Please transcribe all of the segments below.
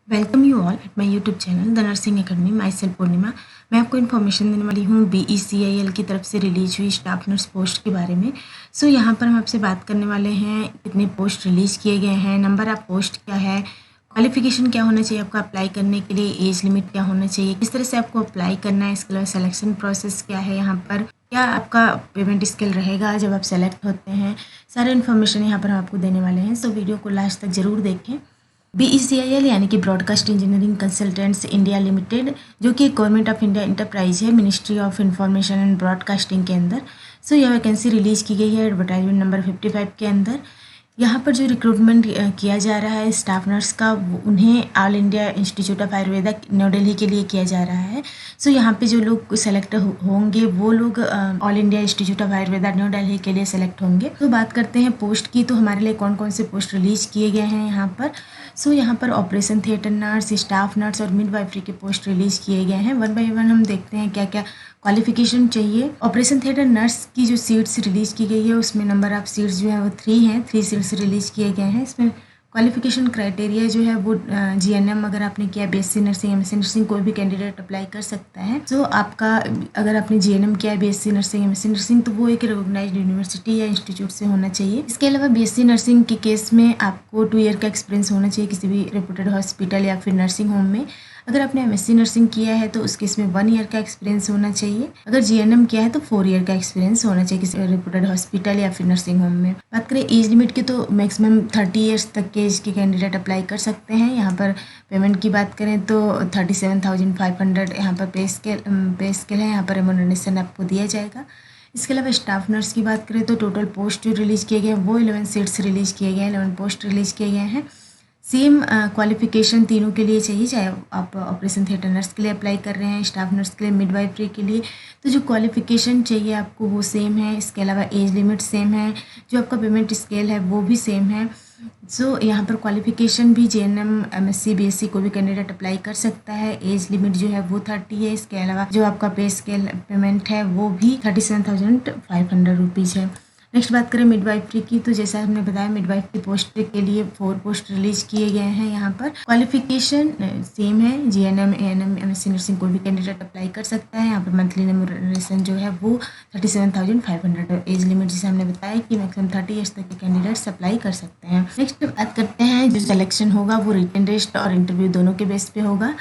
Welcome you all at my YouTube channel the nursing academy. My self Purnima. मैं आपको information देने वाली हूँ BECIL की तरफ से रिलीज हुई स्टाफ नर्स पोस्ट के बारे में। सो यहाँ पर हम आपसे बात करने वाले हैं कितने पोस्ट रिलीज़ किए गए हैं, नंबर ऑफ पोस्ट क्या है, क्वालिफिकेशन क्या होना चाहिए आपका अप्लाई करने के लिए, एज लिमिट क्या होना चाहिए, किस तरह से आपको अप्लाई करना है, इसके अलावा सिलेक्शन प्रोसेस क्या है, यहाँ पर क्या आपका पेमेंट स्केल रहेगा जब आप सेलेक्ट होते हैं। सारे इन्फॉर्मेशन यहाँ पर हम आपको देने वाले हैं। सो वीडियो को लास्ट तक ज़रूर देखें। BECIL यानी कि broadcast engineering consultants India limited, जो कि गवर्नमेंट ऑफ इंडिया इंटरप्राइज है, ministry of information and broadcasting के अंदर। सो यह वैकेंसी रिलीज़ की गई है एडवर्टाइजमेंट नंबर 55 के अंदर। यहाँ पर जो रिक्रूटमेंट किया जा रहा है स्टाफ नर्स का, उन्हें all India institute of Ayurveda new Delhi के लिए किया जा रहा है। सो यहाँ पे जो लोग सेलेक्ट होंगे वो लोग all India institute of Ayurveda new Delhi के लिए सेलेक्ट होंगे। तो बात करते हैं पोस्ट की। तो हमारे लिए कौन कौन से पोस्ट रिलीज़ किए गए हैं यहाँ पर। सो यहाँ पर operation theatre nurse, staff nurse और मिडवाइफरी के पोस्ट रिलीज़ किए गए हैं। वन बाय वन हम देखते हैं क्या क्या क्वालिफिकेशन चाहिए। ऑपरेशन थिएटर नर्स की जो सीट्स रिलीज़ की गई है उसमें नंबर ऑफ सीट्स जो है वो 3 हैं, 3 सीट्स रिलीज़ किए गए हैं। इसमें क्वालिफिकेशन क्राइटेरिया जो है वो GNM अगर आपने किया, BSc नर्सिंग, MSc नर्सिंग, कोई भी कैंडिडेट अप्लाई कर सकता है। सो आपका अगर आपने GNM किया है, BSc नर्सिंग, MSc नर्सिंग, तो वो एक रिकॉग्नाइज्ड यूनिवर्सिटी या इंस्टीट्यूट से होना चाहिए। इसके अलावा BSc नर्सिंग के केस में आपको 2 ईयर का एक्सपीरियंस होना चाहिए किसी भी रेपुटेड हॉस्पिटल या फिर नर्सिंग होम में। अगर आपने MSc नर्सिंग किया है तो उस केस में 1 ईयर का एक्सपीरियंस होना चाहिए। अगर GNM किया है तो 4 ईयर का एक्सपीरियंस होना चाहिए किसी रेपुटेड हॉस्पिटल या फिर नर्सिंग होम में। बात करें एज लिमिट की तो मैक्सिमम 30 ईयर्स तक के एज के कैंडिडेट अप्लाई कर सकते हैं। यहाँ पर पेमेंट की बात करें तो 37,500 यहाँ पर पे स्केल है। यहाँ पर रेम्युनरेशन आपको दिया जाएगा। इसके अलावा स्टाफ नर्स की बात करें तो टोटल पोस्ट जो रिलीज़ किए गए हैं वो 11 सीट्स रिलीज़ किए गए हैं, 11 पोस्ट रिलीज़ किए गए हैं। सेम क्वालिफिकेशन तीनों के लिए चाहिए, चाहे आप ऑपरेशन थिएटर नर्स के लिए अप्लाई कर रहे हैं, स्टाफ नर्स के लिए, मिडवाइफरी के लिए, तो जो क्वालिफिकेशन चाहिए आपको वो सेम है। इसके अलावा एज लिमिट सेम है, जो आपका पेमेंट स्केल है वो भी सेम है। सो यहाँ पर क्वालिफिकेशन भी GNM, MSc, BSc कोई भी कैंडिडेट अप्लाई कर सकता है। एज लिमिट जो है वो 30 है। इसके अलावा जो आपका पे स्केल पेमेंट है वो भी 37,500 रुपीज़ है। नेक्स्ट बात करें मिडवाइफरी की, तो जैसा हमने बताया मिडवाइफरी पोस्ट के लिए 4 पोस्ट रिलीज किए गए हैं। यहाँ पर क्वालिफिकेशन सेम है, GNM, ANM, MSc नर्सिंग कोई भी कैंडिडेट अप्लाई कर सकता है। यहाँ पर मंथली रेम्युनरेशन जो है वो 37,500 है। एज लिमिट जैसे हमने बताया कि मैक्सिमम 30 ईयर्स तक के कैंडिडेट्स अप्लाई कर सकते हैं। नेक्स्ट बात करते हैं, जो सिलेक्शन होगा वो रिटन टेस्ट और इंटरव्यू दोनों के बेस पे होगा।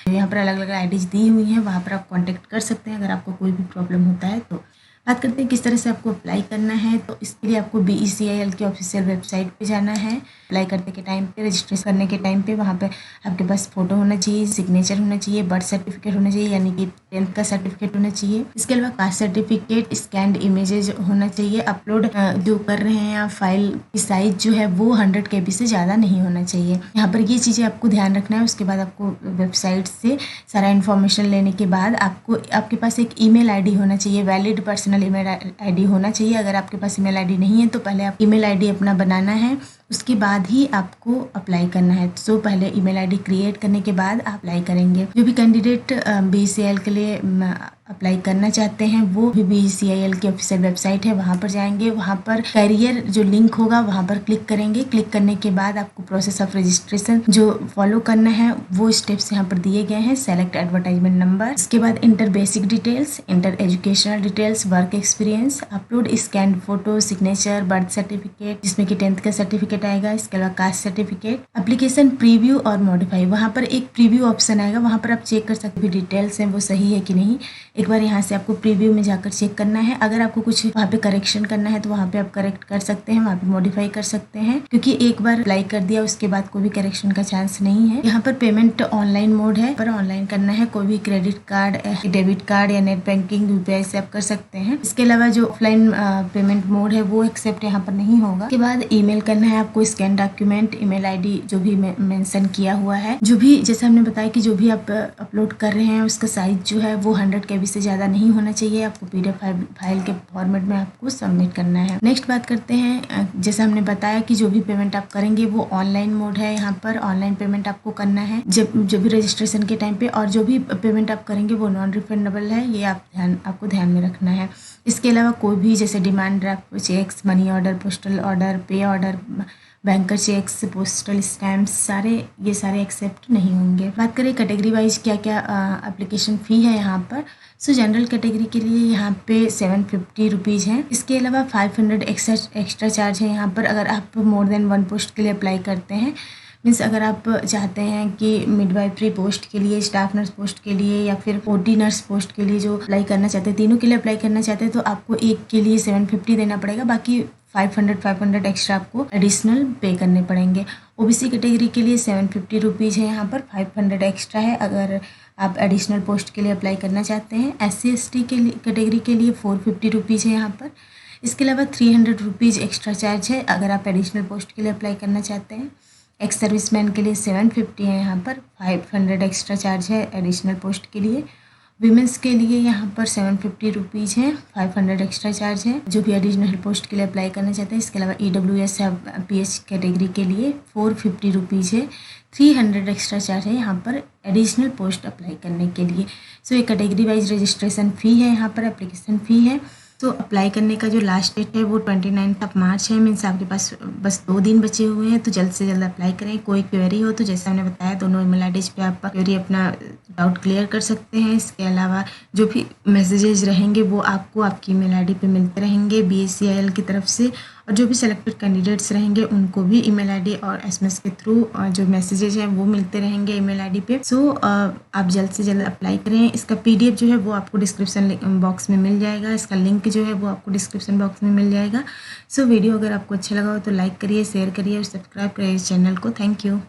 यहाँ पर अलग अलग IDs दी हुई हैं, वहाँ पर आप कॉन्टेक्ट कर सकते हैं अगर आपको कोई भी प्रॉब्लम होता है तो। बात करते हैं किस तरह से आपको अप्लाई करना है। तो इसके लिए आपको BECIL की ऑफिशियल वेबसाइट पे जाना है। अप्लाई करने के टाइम पे, रजिस्ट्रेशन करने के टाइम पे वहाँ पे आपके पास फोटो होना चाहिए, सिग्नेचर होना चाहिए, बर्थ सर्टिफिकेट होना चाहिए यानी कि 10th का सर्टिफिकेट होना चाहिए। इसके अलावा कास्ट सर्टिफिकेट, स्कैंड इमेजेस होना चाहिए। अपलोड जो कर रहे हैं आप, फाइल की साइज जो है वो 100 KB से ज़्यादा नहीं होना चाहिए। यहाँ पर ये चीज़ें आपको ध्यान रखना है। उसके बाद आपको वेबसाइट से सारा इन्फॉर्मेशन लेने के बाद आपको आपके पास एक email ID होना चाहिए, वैलिड पर्सनल email ID होना चाहिए। अगर आपके पास email ID नहीं है तो पहले आप email ID अपना बनाना है, उसके बाद ही आपको अप्लाई करना है। सो पहले email ID क्रिएट करने के बाद आप अप्लाई करेंगे। जो भी कैंडिडेट BECIL के लिए अप्लाई करना चाहते हैं वो भी BECIL की ऑफिशियल वेबसाइट है, वहाँ पर जाएंगे। वहाँ पर कैरियर जो लिंक होगा वहाँ पर क्लिक करेंगे। क्लिक करने के बाद आपको प्रोसेस ऑफ रजिस्ट्रेशन जो फॉलो करना है वो स्टेप्स यहाँ पर दिए गए हैं। सेलेक्ट एडवर्टाइजमेंट नंबर, इसके बाद inter basic details, inter educational details, work experience, upload scan photo, signature, birth certificate जिसमें कि 10th का सर्टिफिकेट आएगा। इसके अलावा कास्ट सर्टिफिकेट, एप्लीकेशन प्रीव्यू और मॉडिफाई, वहाँ पर एक प्रीव्यू ऑप्शन आएगा, वहाँ पर आप चेक कर सकते हो डिटेल्स हैं वो सही है कि नहीं। एक बार यहाँ से आपको प्रीव्यू में जाकर चेक करना है। अगर आपको कुछ वहाँ पे करेक्शन करना है तो वहाँ पे आप करेक्ट कर सकते हैं, वहाँ पे मॉडिफाई कर सकते हैं, क्योंकि एक बार अप्लाई कर दिया उसके बाद कोई भी करेक्शन का चांस नहीं है। यहाँ पर पेमेंट ऑनलाइन मोड है, पर ऑनलाइन करना है। कोई भी क्रेडिट कार्ड, डेबिट कार्ड या नेट बैंकिंग, UPI से आप कर सकते हैं। इसके अलावा जो ऑफलाइन पेमेंट मोड है वो एक्सेप्ट यहाँ पर नहीं होगा। उसके बाद ईमेल करना है आपको, स्कैन डॉक्यूमेंट, email ID जो भी मेंशन किया हुआ है, जो भी जैसे हमने बताया कि जो भी आप अपलोड कर रहे हैं उसका साइज जो है वो 100 KB से ज़्यादा नहीं होना चाहिए। आपको PDF फाइल के फॉर्मेट में आपको सबमिट करना है। नेक्स्ट बात करते हैं, जैसे हमने बताया कि जो भी पेमेंट आप करेंगे वो ऑनलाइन मोड है। यहाँ पर ऑनलाइन पेमेंट आपको करना है जब भी रजिस्ट्रेशन के टाइम पे, और जो भी पेमेंट आप करेंगे वो नॉन रिफंडेबल है, ये आपको ध्यान में रखना है। इसके अलावा कोई भी जैसे demand draft, cheques, money order, postal order, pay order, banker cheques, postal stamps ये सारे एक्सेप्ट नहीं होंगे। बात करें कैटेगरी वाइज क्या क्या एप्लीकेशन फ़ी है यहाँ पर। सो जनरल कैटेगरी के लिए यहाँ पे 750 रुपीज़ है। इसके अलावा 500 एक्स्ट्रा चार्ज है यहाँ पर अगर आप मोर देन 1 पोस्ट के लिए अप्लाई करते हैं। मीन्स अगर आप चाहते हैं कि मिडवाइफरी पोस्ट के लिए, स्टाफ नर्स पोस्ट के लिए या फिर ओटी नर्स पोस्ट के लिए जो अप्लाई करना चाहते हैं, तीनों के लिए अप्लाई करना चाहते हैं, तो आपको एक के लिए 750 देना पड़ेगा। बाकी 500 एक्स्ट्रा आपको एडिशनल पे करने पड़ेंगे। ओबीसी कैटेगरी के लिए 750 रुपीज़ है यहाँ पर, 500 एक्स्ट्रा है अगर आप एडिशनल पोस्ट के लिए अप्लाई करना चाहते हैं। SC/ST के लिए कैटेगरी के लिए 450 रुपीज़ है यहाँ पर। इसके अलावा 300 रुपीज़ एक्स्ट्रा चार्ज है अगर आप एडिशनल पोस्ट के लिए अप्लाई करना चाहते हैं। एक्स सर्विसमैन के लिए 750 है यहाँ पर, 500 एक्स्ट्रा चार्ज है एडिशनल पोस्ट के लिए। विमेंस के लिए यहाँ पर 750 रुपीज़ है, 500 एक्स्ट्रा चार्ज है जो भी एडिशनल पोस्ट के लिए अप्लाई करना चाहते हैं। इसके अलावा EWS PH कैटेगरी के लिए 450 रुपीज़ है, 300 एक्स्ट्रा चार्ज है यहाँ पर एडिशनल पोस्ट अप्लाई करने के लिए। सो ये कैटेगरी वाइज रजिस्ट्रेशन फ़ी है यहाँ पर, एप्लीकेशन फ़ी है। तो अप्लाई करने का जो लास्ट डेट है वो 29 मार्च है। मीन्स आपके पास बस 2 दिन बचे हुए हैं, तो जल्द से जल्द अप्लाई करें। कोई क्वेरी हो तो जैसे हमने बताया दोनों ईमेल आईडीज पे आप क्वेरी अपना डाउट क्लियर कर सकते हैं। इसके अलावा जो भी मैसेजेस रहेंगे वो आपको आपकी ईमेल आईडी पे मिलते रहेंगे BSCIL की तरफ से, और जो भी सेलेक्टेड कैंडिडेट्स रहेंगे उनको भी ईमेल आईडी और SMS के थ्रू जो मैसेजेस हैं वो मिलते रहेंगे ईमेल आईडी पे। सो आप जल्द से जल्द अप्लाई करें। इसका PDF जो है वो आपको डिस्क्रिप्शन बॉक्स में मिल जाएगा, इसका लिंक जो है वो आपको डिस्क्रिप्शन बॉक्स में मिल जाएगा। सो वीडियो अगर आपको अच्छा लगा हो तो लाइक करिए, शेयर करिए और सब्सक्राइब करिए इस चैनल को। Thank you.